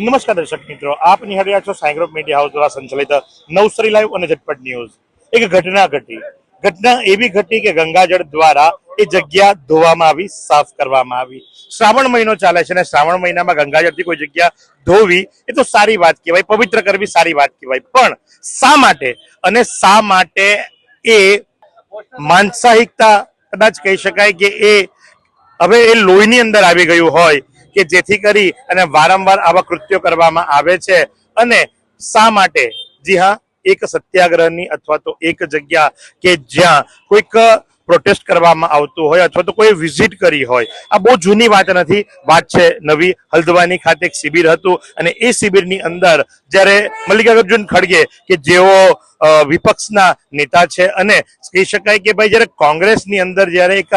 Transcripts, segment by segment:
નમસ્કાર દર્શક મિત્રો, આપ નિહાળી રહ્યા છો સાઈ ગ્રુપ મીડિયા હાઉસ દ્વારા સંચાલિત નવસારી લાઈવ અને ઝટપટ ન્યૂઝ। એક ઘટના એવી ઘટી કે ગંગાજળ દ્વારા એ જગ્યા ધોવામાં આવી, સાફ કરવામાં આવી। શ્રાવણ મહિનો ચાલે છે અને શ્રાવણ મહિનામાં ગંગાજળથી કોઈ જગ્યા ધોવી એ તો સારી વાત કહેવાય, પવિત્ર કરવી સારી વાત કહેવાય, પણ શા માટે એ માનસાહિકતા કદાચ કહી શકાય કે એ હવે એ લોહીની અંદર આવી ગયું હોય કે જેથી કરી અને વારંવાર આવા કૃત્યો કરવામાં આવે છે। અને શા માટે? જી હા, એક સત્યાગ્રહની અથવા તો એક જગ્યા કે જ્યાં કોઈક પ્રોટેસ્ટ કરવામાં આવતું હોય અથવા તો કોઈ વિઝિટ કરી હોય, આ બહુ જૂની વાત નથી, વાત છે નવી। હલ્દવાની ખાતે એક શિબિર હતું અને એ શિબિરની અંદર જ્યારે મલ્લિકાર્જુન ખડગે કે જેઓ વિપક્ષના નેતા છે અને કહી શકાય કે ભાઈ જ્યારે કોંગ્રેસની અંદર જ્યારે એક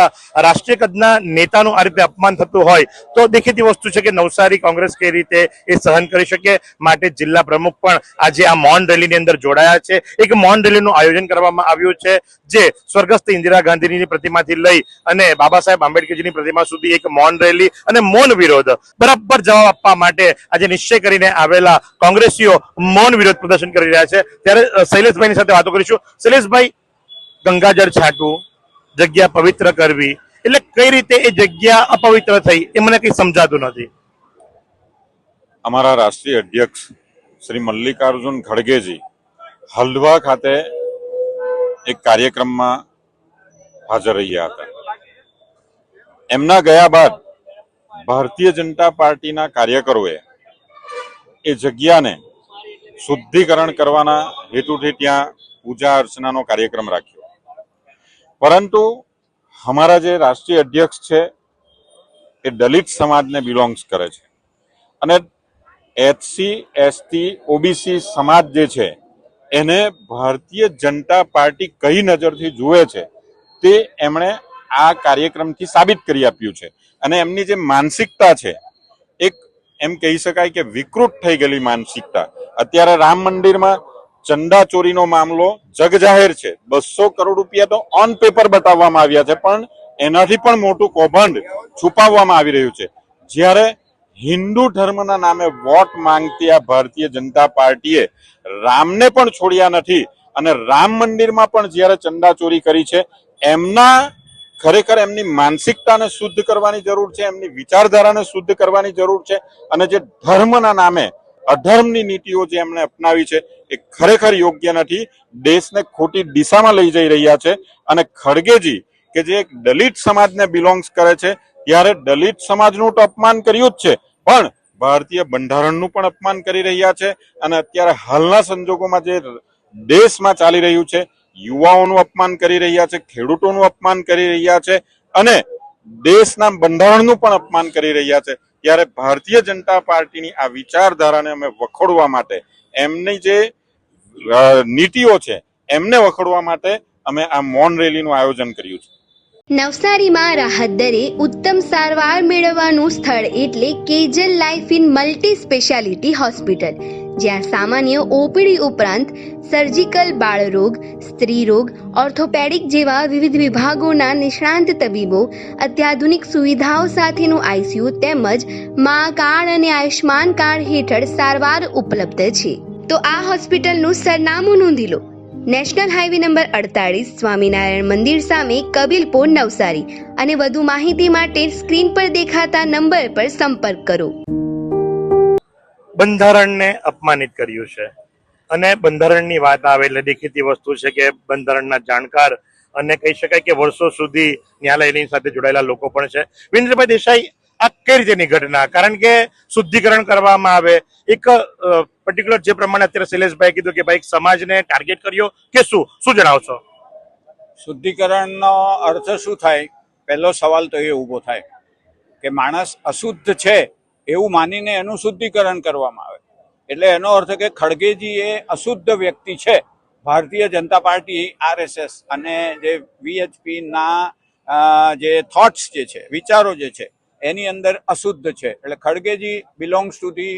રાષ્ટ્રીય કદના નેતાનું આ રીતે અપમાન થતું હોય તો દેખીતી વસ્તુ છે કે નવસારી કોંગ્રેસ કઈ રીતે એ સહન કરી શકે, માટે જિલ્લા પ્રમુખ પણ આજે આ મૌન રેલીની અંદર જોડાયા છે। એક મૌન રેલીનું આયોજન કરવામાં આવ્યું છે જે સ્વર્ગસ્થ ઇન્દિરા ગાંધીની પ્રતિમાથી લઈ અને બાબા સાહેબ આંબેડકરજીની પ્રતિમા સુધી એક મૌન રેલી અને મૌન વિરોધ બરાબર જવાબ આપવા માટે આજે નિશ્ચય કરીને આવેલા કોંગ્રેસીઓ મૌન વિરોધ પ્રદર્શન કરી રહ્યા છે। ત્યારે શૈલેષભાઈની સાથે વાતો કરીશું। શૈલેષભાઈ, ગંગાજળ છાંટવું, જગ્યા પવિત્ર કરવી, એટલે કઈ રીતે એ જગ્યા અપવિત્ર થઈ એ મને કઈ સમજાતું નથી। અમારા રાષ્ટ્રીય અધ્યક્ષ શ્રી મલ્લિકાર્જુન ખડગેજી હલ્દવા ખાતે એક કાર્યક્રમમાં હાજર રહ્યા હતા। એમના ગયા બાદ ભારતીય જનતા પાર્ટીના કાર્યકરોએ એ જગ્યાને શુદ્ધિકરણ કરવાના હેતુથી ત્યાં પૂજા અર્ચનાનો કાર્યક્રમ રાખ્યો, પરંતુ અમારા જે રાષ્ટ્રીય અધ્યક્ષ છે એ દલિત સમાજને બિલોંગ્સ કરે છે અને એસસી એસટી ઓબીસી સમાજ જે છે એને ભારતીય જનતા પાર્ટી કઈ નજરથી જુએ છે તે એમણે આ કાર્યક્રમથી સાબિત કરી આપ્યું છે। અને એમની જે માનસિકતા છે એક એમ કહી શકાય કે વિકૃત થઈ ગયેલી માનસિકતા। અત્યારે રામ મંદિરમાં ચંદા ચોરીનો મામલો જગજાહેર છે, 200 કરોડ રૂપિયા તો ઓન પેપર બતાવવામાં આવ્યા છે, પણ એનાથી પણ મોટું કૌભાંડ છુપાવવામાં આવી રહ્યું છે। જ્યારે હિન્દુ ધર્મના નામે વોટ માંગતી આ ભારતીય જનતા પાર્ટીએ રામને પણ છોડ્યા નથી અને રામ મંદિરમાં પણ જ્યારે ચંદા ચોરી કરી છે, ખરેખર એમની માનસિકતાને શુદ્ધ કરવાની જરૂર છે, એમની વિચારધારાને શુદ્ધ કરવાની જરૂર છે। અને જે ધર્મના નામે અધર્મની નીતિઓ જે એમણે અપનાવી છે એ ખરેખર યોગ્ય નથી, દેશને ખોટી દિશામાં લઈ જઈ રહ્યા છે। અને ખડગેજી કે જે એક દલિત સમાજને બિલોંગ્સ કરે છે, ત્યારે દલિત સમાજનું તો અપમાન કર્યું જ છે, પણ ભારતીય બંધારણનું પણ અપમાન કરી રહ્યા છે। અને અત્યારે હાલના સંજોગોમાં જે દેશમાં ચાલી રહ્યું છે, યુવાઓનું અપમાન કરી રહ્યા છે, ખેડૂતોનું અપમાન કરી રહ્યા છે અને દેશના બંધારણનું પણ અપમાન કરી રહ્યા છે। ત્યારે ભારતીય જનતા પાર્ટીની આ વિચારધારાને અમે વખોડવા માટે, એમની જે નીતિઓ છે એમને વખોડવા માટે અમે આ મૌન રેલીનું આયોજન કર્યું છે। નવસારીમાં રાહત દરે ઉત્તમ સારવાર મેળવવાનું સ્થળ એટલે Kejal life in multi speciality hospital, જ્યાં સામાન્ય ઓપીડી ઉપરાંત સર્જિકલ, બાળરોગ, સ્ત્રી રોગ, ઓર્થોપેડિક જેવા વિવિધ વિભાગોના નિષ્ણાંત તબીબો, અત્યાધુનિક સુવિધાઓ સાથેનું આઈસીયુ તેમજ મા કાર્ડ અને આયુષ્માન કાર્ડ હેઠળ સારવાર ઉપલબ્ધ છે। તો આ હોસ્પિટલનું સરનામું નોંધી લો: નેશનલ હાઈવે નંબર 48, સ્વામિનારાયણ મંદિર સામે, કબીલપુર, નવસારી। અને વધુ માહિતી માટે સ્ક્રીન પર દેખાતા નંબર પર સંપર્ક કરો। બંધારણને અપમાનિત કર્યું છે અને બંધારણની વાત આવે એટલે દેખીતી વસ્તુ છે કે બંધારણના જાણકાર અને કહી શકાય કે વર્ષો સુધી ન્યાયાલયની સાથે જોડાયેલા લોકો પણ છે। વિરેન્દ્રભાઈ દેસાઈ, આ કઈ રીતેની ઘટના? કારણ કે શુદ્ધિકરણ કરવામાં આવે, એક પર્ટિક્યુલર જે પ્રમાણે અત્યારે શૈલેષભાઈ કીધું કે ભાઈ સમાજને ટાર્ગેટ કર્યો કે શું જણાવશો? શુદ્ધિકરણનો અર્થ શું થાય? પહેલો સવાલ તો એ ઊભો થાય કે માણસ અશુદ્ધ છે એવું માનીને એનું શુદ્ધિકરણ કરવામાં આવે, એટલે એનો અર્થ કે ખડગેજી એ અશુદ્ધ વ્યક્તિ છે। ભારતીય જનતા પાર્ટી, આરએસએસ અને જે વીએચપી ના જે થોટ્સ જે છે, વિચારો જે છે એની અંદર અશુદ્ધ છે। એટલે ખડગેજી belongs to the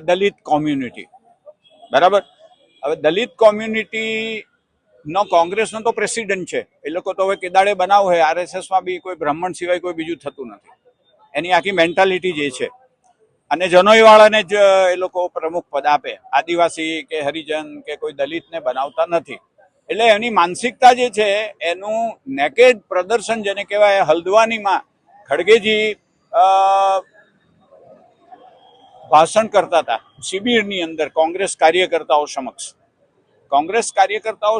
Dalit community, બરાબર? હવે દલિત કોમ્યુનિટી નો કોંગ્રેસનો તો પ્રેસિડેન્ટ છે, એ લોકો તો હવે કેદાડે બનાવ હોય, આરએસએસમાં બી કોઈ બ્રાહ્મણ સિવાય કોઈ બીજું થતું નથી, એની આખી મેન્ટાલિટી જે છે। અને જનોઈવાળાને જ એ લોકો પ્રમુખ પદ આપે, આદિવાસી કે હરિજન કે કોઈ દલિતને બનાવતા નથી. એટલે એની માનસિકતા જે છે એનું નેકેડ પ્રદર્શન જેને કહેવાય, હલ્દવાનીમાં ખડગેજી ભાષણ કરતા હતા શિબિરની અંદર કોંગ્રેસ કાર્યકર્તાઓ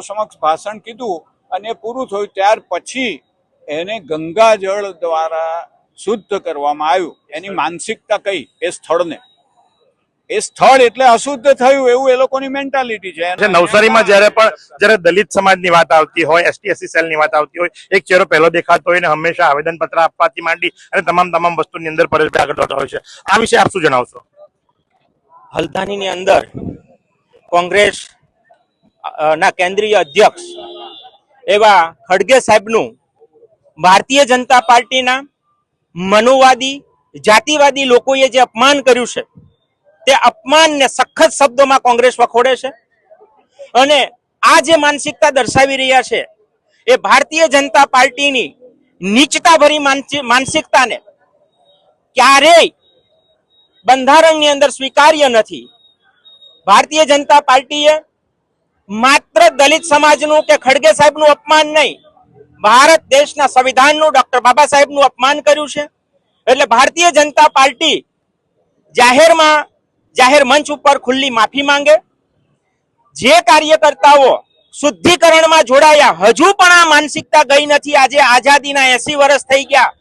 સમક્ષ ભાષણ કીધું અને પૂરું થયું. ત્યાર પછી એને ગંગાજળ દ્વારા શુદ્ધ કરવામાં આવ્યું. એની માનસિકતા કઈ એ સ્થળને, એ સ્થળ એટલે અશુદ્ધ થયું એવું એ લોકોની મેન્ટાલિટી છે. નવસારીમાં જ્યારે દલિત સમાજની વાત આવતી હોય, એસટી એસસી સેલની વાત આવતી હોય, એક ચહેરો પહેલો દેખાતો હોય ને હંમેશા આવેદનપત્ર આપવાથી માંડી અને તમામ વસ્તુની અંદર પરેશભાઈ આગળ વધતા હોય છે. આ વિશે આપ શું જણાવશો? હલ્દાનીની અંદર કોંગ્રેસ ના કેન્દ્રીય અધ્યક્ષ એવા ખડગે સાહેબનું ભારતીય જનતા પાર્ટીના મનોવાદી જાતિવાદી લોકોએ જે અપમાન કર્યું છે તે અપમાનને સખત શબ્દોમાં કોંગ્રેસ વખોડે છે. અને આ જે માનસિકતા દર્શાવી રહ્યા છે એ ભારતીય જનતા પાર્ટીની નીચતાભરી માનસિકતાને ક્યારેય બંધારણની અંદર સ્વીકાર્ય નથી. ભારતીય જનતા પાર્ટીએ માત્ર દલિત સમાજનું કે ખડગે સાહેબનું અપમાન નહીં, ભારત દેશના સંવિધાનનું, ડોક્ટર બાબા સાહેબનું અપમાન કર્યું છે. એટલે ભારતીય જનતા પાર્ટી જાહેર મંચ ઉપર ખુલ્લી માફી માંગે. જે કાર્યકર્તાઓ શુદ્ધિકરણમાં જોડાયા હજુ પણ આ માનસિકતા ગઈ નથી. આજે આઝાદીના 80 વર્ષ થઈ ગયા,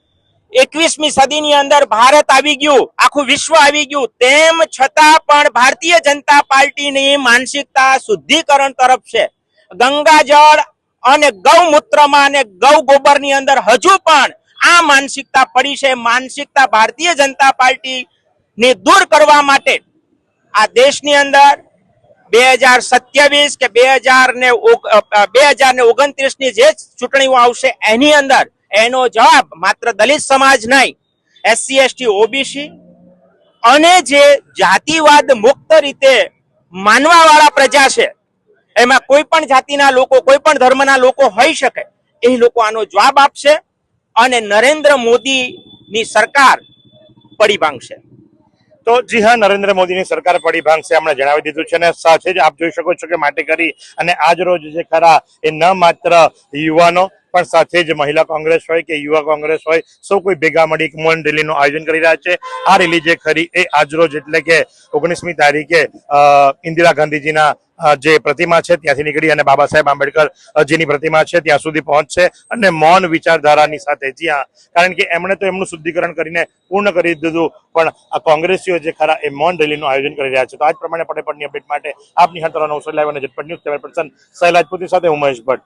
21મી સદીની અંદર ભારત આવી ગયું, આખું વિશ્વ આવી ગયું, તેમ છતાં પણ ભારતીય જનતા પાર્ટીની માનસિકતા શુદ્ધિકરણ તરફ છે. ગંગાજળ અને ગૌમૂત્રમાં અને ગૌ ગોબરની અંદર હજુ પણ આ માનસિકતા પડી છે. માનસિકતા ભારતીય જનતા પાર્ટી ને દૂર કરવા માટે આ દેશની અંદર 2027 કે 2029 ની જે ચૂંટણીઓ આવશે એની અંદર એનો જવાબ માત્ર દલિત સમાજ નહીં, એસસી એસટી ઓબીસી અને જે જાતિવાદ મુક્ત રીતે માનવા વાળા પ્રજા છે, એમાં કોઈ પણ જાતિના લોકો, કોઈ પણ ધર્મના લોકો હોઈ શકે, એ લોકો આનો જવાબ આપશે અને નરેન્દ્ર મોદીની સરકાર પડી ભાંગશે. તો જી હા, નરેન્દ્ર મોદીની સરકાર પડી ભાંગશે હમણાં જણાવી દીધું છે. અને સાથે જ આપ જોઈ શકો છો કે માટે કરી અને આજ રોજ જે ખરા એ ન માત્ર યુવાનો પણ સાથે જ મહિલા કોંગ્રેસ હોય કે યુવા કોંગ્રેસ હોય, સૌ કોઈ ભેગા મળી મૌન રેલીનું આયોજન કરી રહ્યા છે. આ રેલી જે ખરી એ આજ રોજ એટલે કે 19મી તારીખે ઇન્દિરા ગાંધીજીના જે પ્રતિમા છે ત્યાંથી નીકળી અને બાબા સાહેબ આંબેડકર જેની પ્રતિમા છે ત્યાં સુધી પહોંચશે અને મૌન વિચારધારાની સાથે, જી હા, કારણ કે એમણે તો એમનું શુદ્ધિકરણ કરીને પૂર્ણ કરી દીધું, પણ આ કોંગ્રેસીઓ જે ખરા એ મૌન રેલીનું આયોજન કરી રહ્યા છે. તો આજ પ્રમાણે પટેપટની અપડેટ માટે આપ નિહાળતા રહો નવસારી લાઈવ અને ઝટપટ ન્યૂઝ. કેમેરા પર્સન સહેલાજ પુતી સાથે ઉમેશ ભટ્ટ.